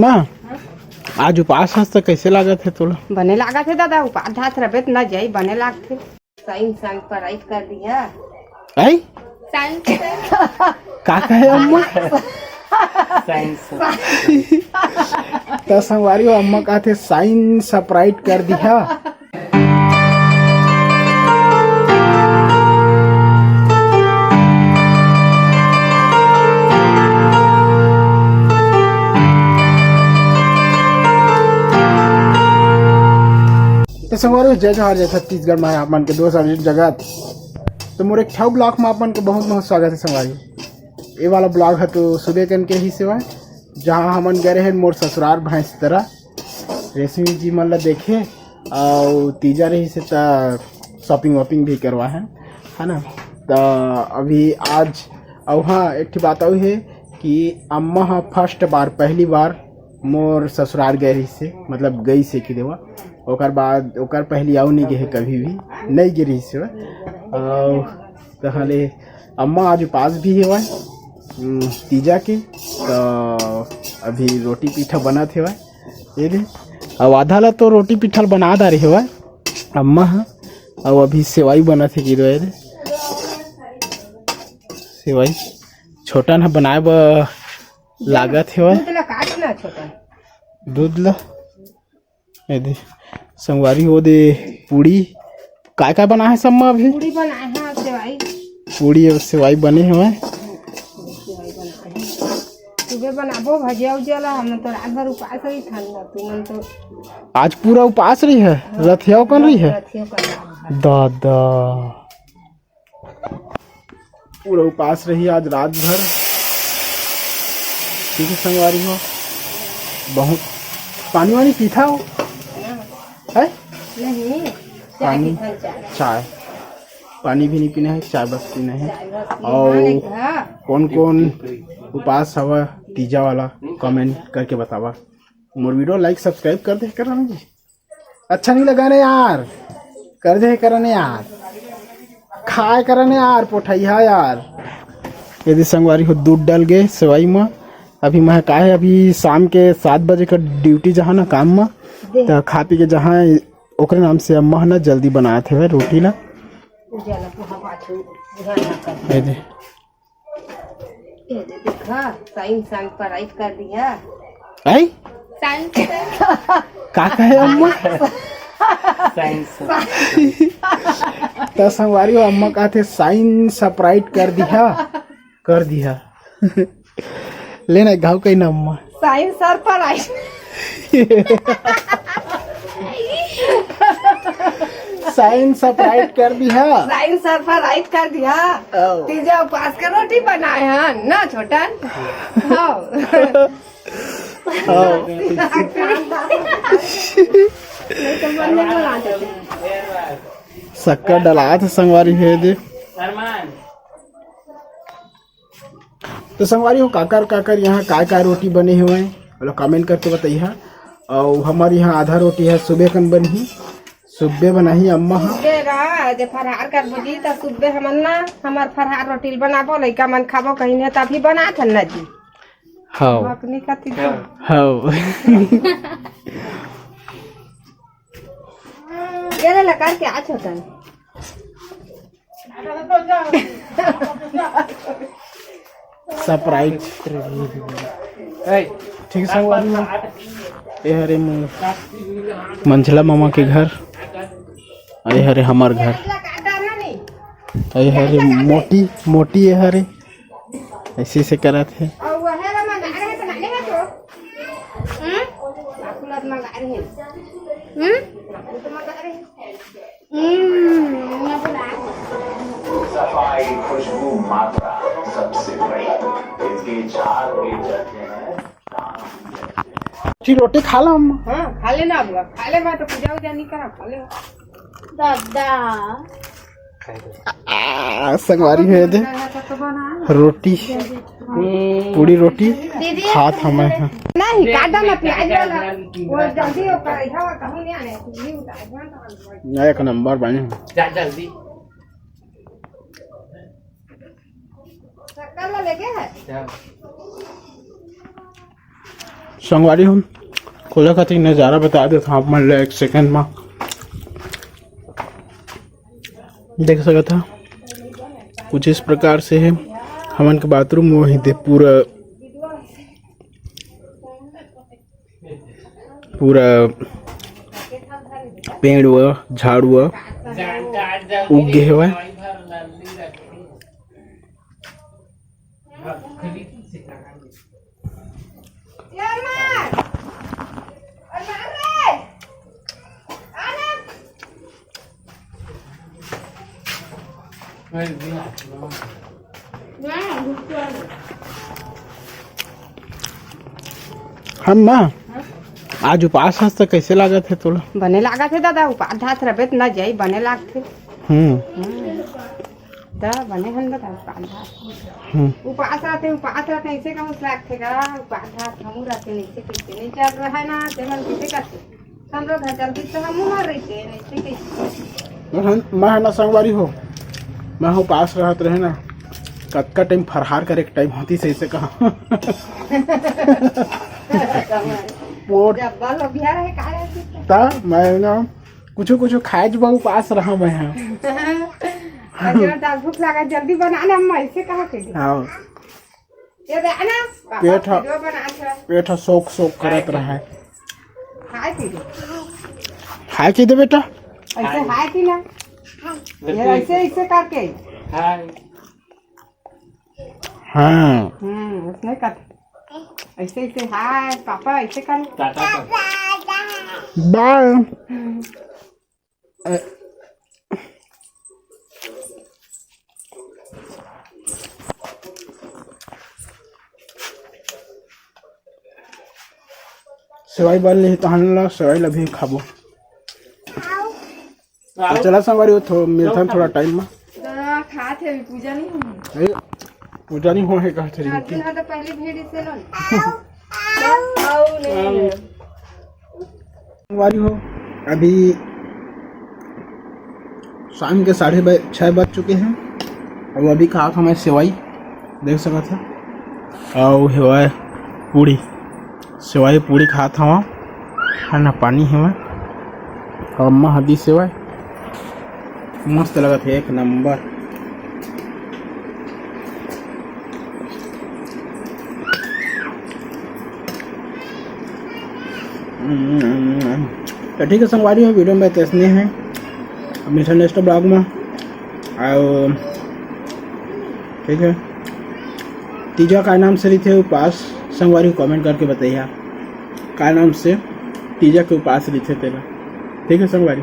माँ आज उपास हस तो कैसे लागत है तोला? बने लागत है दादा, उपास हाथ रबे न जाई बने लागत है। साइन संग पर राइट कर दिया। आई साइन का कहे अम्मा? तो संगवारी हो अम्मा कहते साइन सप्राइट कर दिया। तो संगवारी जय जवाहर जय छत्तीसगढ़ में आप मन के दोस्त जगत। तो मोर एक छाव ब्लॉग में आप मन के बहुत बहुत स्वागत है संगवारी। ये वाला ब्लॉग है तो सुबह कन के ही सेवा जहाँ हमन गए रहे मोर ससुराल भैंस तरह रेशमी जी मन ला देखे और तीजा रही से शॉपिंग वॉपिंग भी करवा है ना। तो अभी आज और हाँ एक बात और है कि अम्मा हाँ फर्स्ट बार पहली बार मोर ससुराल गए रही से मतलब गई से कि देवा ओकर बाद ओकर पहली आऊ नहीं गए कभी भी नहीं गिरी से और कहले अम्मा आज उपास भी है तीजा के। तो अभी रोटी पीठा बना थे ये दे अब आधा ला तो रोटी पीठा बना दा रही है अम्मा हाँ और अभी सेवाई बना थे कि दे सेवाई छोटा ना बनाए ब लागत है दूध ला दे संगवारी हो दे पूड़ी काय बना है सम्मा अभी पूड़ी बनाए हैं सेवाई पूड़ी और सेवाई बने हुए सुबह बनाबो भजिया उजिया हम तो रात भर उपास रही था तुमन तो आज पूरा उपास रही है रथिया कर रही है दादा पूरा उपास रही आज रात भर। ठीक है संगवारी हो बहुत पानी वानी पीता हो है नहीं पानी चाय पानी भी नहीं पीना है चाय बस पीना है। और कौन कौन उपास हवा तीजा वाला कमेंट करके बतावा। मोर वीडियो लाइक सब्सक्राइब कर दे करना जी अच्छा नहीं लगा ना यार कर दे करने यार खाए करने यार पोठैया यार। यदि संगवारी हो दूध डाल गए सेवाई में अभी मैं का है अभी शाम के 7 बजे का ड्यूटी जहाँ ना काम में तो खा पी के जहाँ ओकरे नाम से अम्मा ना जल्दी बनाए थे रोटी ना साइन संग पर राइट कर दिया। आई का कहे अम्मा? तो संगवारी हो अम्मा कहते साइन सप्राइट कर दिया लेना घाव कहीं ना अम्मा साइन सर पर राइट साइन सप्राइट कर दिया साइन सर पर राइट कर दिया। तीजा उपास का रोटी बनाए हैं ना छोटा शक्कर डला था संगवारी है दे। तो संगवारी हो काकर यहाँ काय रोटी बने हुए हैं मतलब कमेंट करके बताइए। और हमारे यहाँ आधा रोटी है सुबह कन बनी सुबह बनाही अम्मा जे फरहार कर बुझी तो सुबह हमन ना हमार फरहार रोटी बनाबो लइका मन खाबो कहीं ने तभी बना थन ना जी हां अपनी कति हां ये लगा के आज होता है सरप्राइज ठीक संगवारी ये हरे मंझला मामा के घर अरे हरे हमार घर अरे हरे मोटी ये हरे ऐसे से करा थे। सफाई खुशबू मात्रा सबसे बड़ी इसके 4 रोटी खा लो अम्मा। हाँ खा लेना अब खा ले तो पूजा उजा नहीं करा खा ले दादा संगवारी है दे रोटी पूरी रोटी खात हमें नहीं काटा ना प्याज वाला वो जल्दी हो कर हवा कहीं नहीं आने ये उतार एक नंबर बने जा जल्दी शक्कर ला लेके है संगवारी हम खोले खातिर नज़ारा बता देता हूँ मान लो 1 सेकंड में देख सकता था कुछ इस प्रकार से है हमन के बाथरूम वही दे पूरा पेड़ व झाड़ व उग गए हुए हम ना आज उपास हंस तो कैसे लागत है तोला बने लागत है दादा उपाध्याय रबे न जाई बने लागते दा बने हन बता उपास रहते ऐसे का मुझ लागते का उपाध्याय हमू रहते ऐसे कैसे नहीं चल रहा है ना ते मन कैसे करते हम लोग घर जल्दी तो हम मर रही थे ऐसे कैसे मैं ना संगवारी हो मैं हो पास रहत रहे ना कतका टाइम फरहार करे के टाइम होती सही से कहा पोट जब बाल बिहार है का रहती ता मैं ना कुछ खाए बहु पास रहा मैं अगर दाल भूख लगा जल्दी बनाना हम ऐसे कहा के हां ये दे ना पेट सोख करत रहा है खाए के दे बेटा ऐसे हाय की ना ये ऐसे करके हाँ उसने कर ऐसे हाय पापा ऐसे कर बाय सेवाई बन ली तो हम लोग सेवाई लभी खाबो तो चला संगवारी हो मिलता थोड़ा टाइम में खाते अभी पूजा नहीं हो पूजा नहीं हो है कहते रही दिन तो पहले भीड़ से लो संगवारी हो अभी शाम के 6:30 बज चुके हैं और अभी कहा था मैं सेवाई देख सका था और हेवा पूड़ी सेवाई पूड़ी खा था वहाँ है ना पानी है वहाँ और अम्मा हदी सेवाई मस्त लगा था एक नंबर तो ठीक है संगवारी हो वीडियो में तैसने हैं अब मिलते नेक्स्ट ब्लॉग में और ठीक है तीजा का नाम से रही थे उपास संगवारी को कमेंट करके बताइए का नाम से तीजा के उपास रही थे तेरा ठीक है संगवारी